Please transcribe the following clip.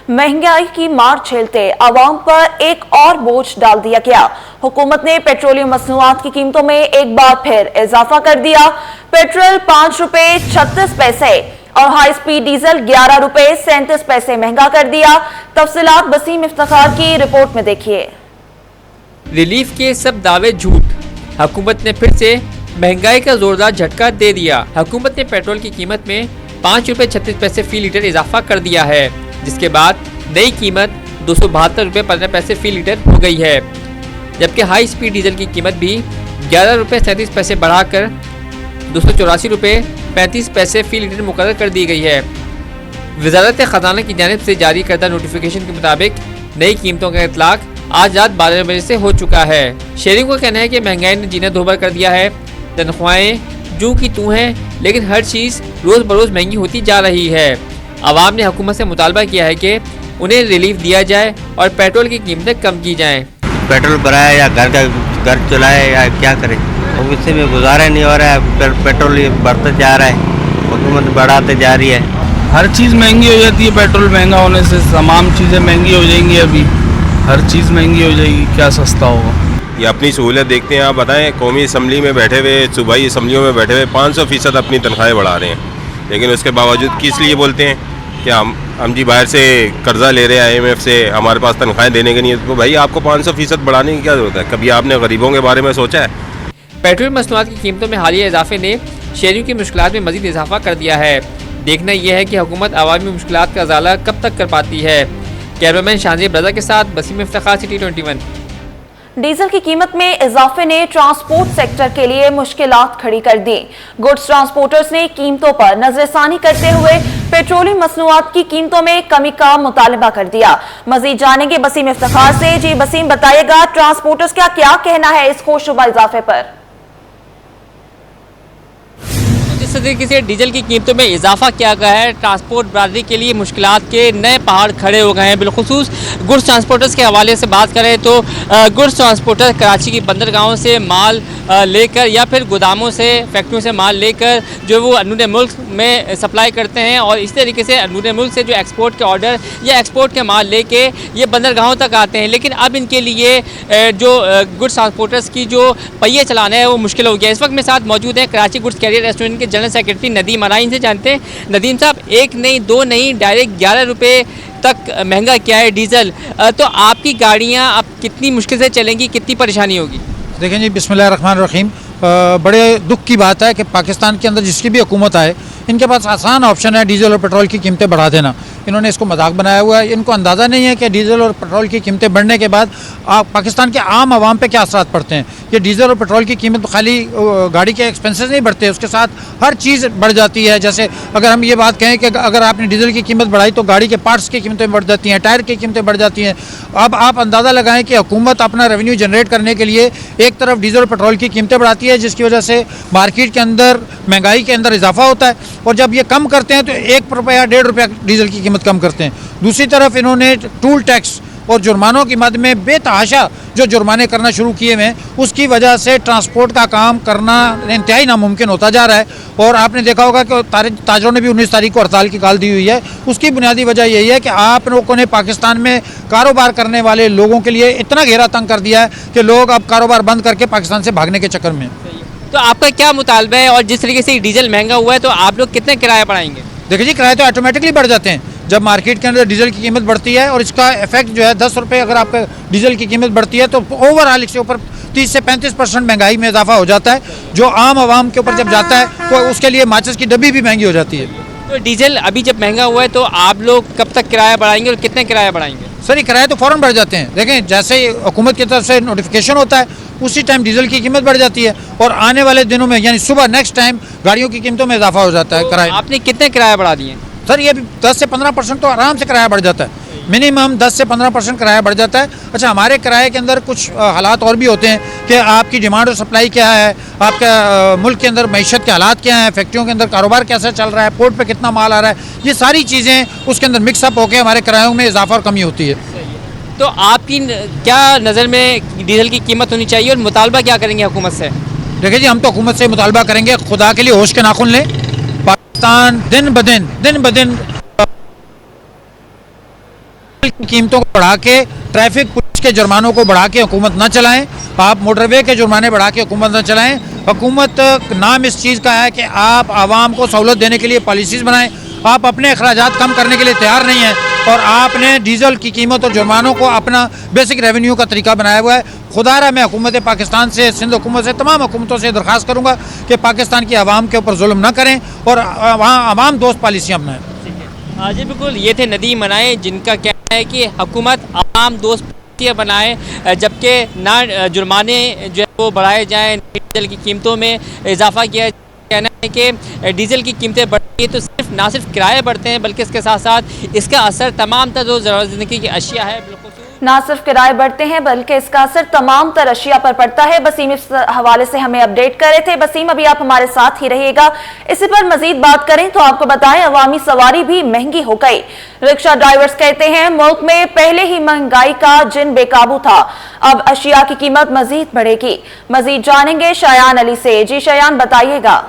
महंगाई की मार झेलते आवाम पर एक और बोझ डाल दिया गया। हुकूमत ने पेट्रोलियम मसनूआत की कीमतों में एक बार फिर इजाफा कर दिया। पेट्रोल 5 रुपए 36 पैसे और हाई स्पीड डीजल 11 रुपए 37 पैसे महंगा कर दिया। तफसीलात वसीम इफ्तिखार की रिपोर्ट में देखिए। रिलीफ के सब दावे झूठ, हुकूमत ने फिर से महंगाई का जोरदार झटका दे दिया। हुकूमत ने पेट्रोल की कीमत में 5 रुपए 36 पैसे फी लीटर इजाफा कर दिया है, जिसके बाद नई कीमत 272 रुपए 15 पैसे फी लीटर हो गई है। जबकि हाई स्पीड डीजल की कीमत भी 11 रुपए 37 पैसे बढ़ाकर 284 रुपए 35 पैसे फी लीटर मुकर्रर कर दी गई है। वजारत खजाना की जानिब से जारी करदा नोटिफिकेशन के मुताबिक नई कीमतों का इतलाक आज रात 12 बजे से हो चुका है। शहरियों का कहना है कि महंगाई ने जीना दोहबर कर दिया है। तनख्वाहें जू की तू हैं, लेकिन हर चीज़ रोज़ बरोज़ महंगी होती जा रही है। आवाम ने हुकूमत से मुतालबा किया है कि उन्हें रिलीफ दिया जाए और पेट्रोल की कीमतें कम की जाएं। पेट्रोल भराए या घर चलाए या क्या करें, अब इससे में गुजारा नहीं हो रहा है। पेट्रोल बढ़ता जा रहा है, हुकूमत बढ़ाते जा रही है। हर चीज़ महंगी हो जाती है। पेट्रोल महंगा होने से तमाम चीज़ें महंगी हो जाएंगी। अभी हर चीज़ महंगी हो जाएगी, क्या सस्ता होगा। ये अपनी सहूलियत देखते हैं। आप बताएं, कौमी असम्बली में बैठे हुए, सूबाई असम्बलियों में बैठे हुए 500% अपनी तनख्वाहें बढ़ा रहे हैं, लेकिन उसके बावजूद किस लिए बोलते हैं कि हम जी बाहर से कर्जा ले रहे हैं IMF से, हमारे पास तनख्वाहें देने के नहीं है। तो भाई आपको 500% बढ़ाने की क्या जरूरत है? कभी आपने गरीबों के बारे में सोचा है? पेट्रोल मसनूआत की कीमतों में हालिया इजाफे ने शहरियों की मुश्किलात में मजीद इजाफा कर दिया है। देखना यह है कि हुकूमत आवामी मुश्किलात का अजाला कब तक कर पाती है। कैमरामैन शाहजेब रजा के साथ वसीम इफ्तिखार, सिटी 21। डीजल की कीमत में इजाफे ने ट्रांसपोर्ट सेक्टर के लिए मुश्किलात खड़ी कर दी। गुड्स ट्रांसपोर्टर्स ने कीमतों पर नजरसानी करते हुए पेट्रोलियम मसनूआत की कीमतों में कमी का मुतालबा कर दिया। मजीद जानेंगे वसीम इफ्तिखार से। जी वसीम, बताइएगा ट्रांसपोर्टर्स का क्या कहना है इस खुशनुमा इजाफे पर? जिस तरीके से डीजल की कीमतों में इजाफा किया गया है, ट्रांसपोर्ट बरादरी के लिए मुश्किलात के नए पहाड़ खड़े हो गए हैं। बिलखुसूस गुड्स ट्रांसपोर्टर्स के हवाले से बात करें तो गुड्स ट्रांसपोर्टर कराची की बंदरगाहों से माल लेकर या फिर गोदामों से, फैक्ट्रियों से माल लेकर जो वो अंदरूनी मुल्क में सप्लाई करते हैं, और इस तरीके से अंदरूनी मुल्क से जो एक्सपोर्ट के ऑर्डर या एक्सपोर्ट के माल लेके ये बंदरगाहों तक आते हैं। लेकिन अब इनके लिए जो गुड्स ट्रांसपोर्टर्स की जो पहिए चलाना है वो मुश्किल हो गया। इस वक्त मेरे साथ मौजूद हैं कराची गुड्स कैरियर रेस्टोरेंट के जनरल सेक्रेटरी नदीम अराइन से। जानते हैं नदीम साहब, एक नहीं दो नहीं डायरेक्ट 11 रुपये तक महंगा किया है डीजल। तो आपकी गाड़ियाँ अब कितनी मुश्किल से चलेंगी, कितनी परेशानी होगी? देखें जी, बिस्मिल्लाहिर्रहमानिर्रहीम, बड़े दुख की बात है कि पाकिस्तान के अंदर जिसकी भी हुकूमत आए, इनके पास आसान ऑप्शन है डीजल और पेट्रोल की कीमतें बढ़ा देना। इन्होंने इसको मजाक बनाया हुआ है। इनको अंदाज़ा नहीं है कि डीजल और पेट्रोल की कीमतें बढ़ने के बाद पाकिस्तान के आम आवाम पे क्या असरात पड़ते हैं। ये डीजल और पेट्रोल की कीमत तो खाली गाड़ी के एक्सपेंसेस नहीं बढ़ते, उसके साथ हर चीज़ बढ़ जाती है। जैसे अगर हम ये बात कहें कि अगर आपने डीजल की कीमत बढ़ाई तो गाड़ी के पार्ट्स की कीमतें बढ़ जाती हैं, टायर की कीमतें बढ़ जाती हैं। अब आप अंदाज़ा लगाएं कि हुकूमत अपना रेवेन्यू जनरेट करने के लिए एक तरफ डीजल और पेट्रोल की कीमतें बढ़ाती है, जिसकी वजह से मार्केट के अंदर महंगाई के अंदर इजाफा होता है, और जब ये कम करते हैं तो 1 रुपया 1.5 रुपया डीजल की कीमत कम करते हैं। दूसरी तरफ इन्होंने टूल टैक्स और जुर्मानों की मद में बेतहाशा जो जुर्माने करना शुरू किए हैं, उसकी वजह से ट्रांसपोर्ट का काम करना इंतहाई नामुमकिन होता जा रहा है। और आपने देखा होगा कि ताजरों ने भी 19 तारीख को हड़ताल की कॉल दी हुई है। उसकी बुनियादी वजह यही है कि आप लोगों ने पाकिस्तान में कारोबार करने वाले लोगों के लिए इतना घेरा तंग कर दिया है कि लोग अब कारोबार बंद करके पाकिस्तान से भागने के चक्कर में। तो आपका क्या मुतालबा है? और जिस तरीके से डीजल महंगा हुआ है तो आप लोग कितने किराया बढ़ाएंगे? देखिए जी, किराए तो ऑटोमेटिकली बढ़ जाते हैं जब मार्केट के अंदर डीजल की कीमत बढ़ती है, और इसका इफेक्ट जो है 10 रुपये अगर आपका डीजल की कीमत बढ़ती है तो ओवरऑल इसके ऊपर 30 से 35% महंगाई में इजाफा हो जाता है, जो आम आवाम के ऊपर जब जाता है तो उसके लिए माचिस की डब्बी भी महंगी हो जाती है। तो डीजल अभी जब महंगा हुआ है तो आप लोग कब तक किराया बढ़ाएंगे और कितने किराया बढ़ाएंगे? सर, ये किराए तो फ़ौरन बढ़ जाते हैं। देखें, जैसे ही हुकूमत की तरफ से नोटिफिकेशन होता है उसी टाइम डीजल की कीमत बढ़ जाती है, और आने वाले दिनों में यानी सुबह नेक्स्ट टाइम गाड़ियों की कीमतों में इजाफा हो जाता है। किराए आपने कितने किराया बढ़ा दिए? सर, ये 10 से 15% तो आराम से किराया बढ़ जाता है। मिनिमम 10 से 15% किराया बढ़ जाता है। अच्छा, हमारे किराए के अंदर कुछ हालात और भी होते हैं कि आपकी डिमांड और सप्लाई क्या है, आपका मुल्क के अंदर मईशत के हालात क्या हैं, फैक्ट्रियों के अंदर कारोबार कैसा चल रहा है, पोर्ट पे कितना माल आ रहा है, ये सारी चीज़ें उसके अंदर मिक्सअप होकर हमारे किरायों में इजाफा और कमी होती है। तो आपकी क्या नज़र में डीजल की कीमत होनी चाहिए और मुतालबा क्या करेंगे हुकूमत से? देखिए जी, हम तो हुकूमत से मुतालबा करेंगे, खुदा के लिए होश के नाखून लें। पाकिस्तान दिन ब दिन की कीमतों को बढ़ा के, ट्रैफिक पुलिस के जुर्मानों को बढ़ा के हुकूमत न चलाएं। आप मोटरवे के जुर्माने बढ़ा के हुकूमत न चलाएं। हुकूमत नाम इस चीज़ का है कि आप आवाम को सहूलत देने के लिए पॉलिसीज़ बनाएं। आप अपने अखराजात कम करने के लिए तैयार नहीं हैं और आपने डीजल की कीमत और जुर्मानों को अपना बेसिक रेवेन्यू का तरीका बनाया हुआ है। खुदारा मैं हुकूमत पाकिस्तान से, सिंध हुकूमत से, तमाम हुकूमतों से दरख्वास्त करूँगा कि पाकिस्तान की आवाम के ऊपर जुल्म न करें और वहाँ आवाम दोस्त पॉलिसियाँ अपनाएं। जी बिल्कुल, ये थे नदीम मनाए, जिनका कहना है कि हुकूमत आवाम दोस्त बनाए, जबकि ना जुर्माने जो है वो बढ़ाए जाएँ, डीजल की कीमतों में इजाफा किया। कहना है कि डीजल की कीमतें बढ़ती है तो ना सिर्फ किराए बढ़ते हैं, बल्कि इसके साथ साथ इसका असर तमाम तर जो ज़िंदगी की अशिया है, ना सिर्फ किराए बढ़ते हैं बल्कि इसका असर तमाम तर अशिया पर पड़ता है। बसीम इस हवाले से हमें अपडेट कर रहे थे। बसीम, अभी आप हमारे साथ ही रहिएगा। इसी पर मजीद बात करें तो आपको बताएं, अवामी सवारी भी महंगी हो गई। रिक्शा ड्राइवर्स कहते हैं मुल्क में पहले ही महंगाई का जिन बेकाबू था, अब अशिया की कीमत मजीद बढ़ेगी। मजीद जानेंगे शयान अली से। जी शयान, बताइएगा।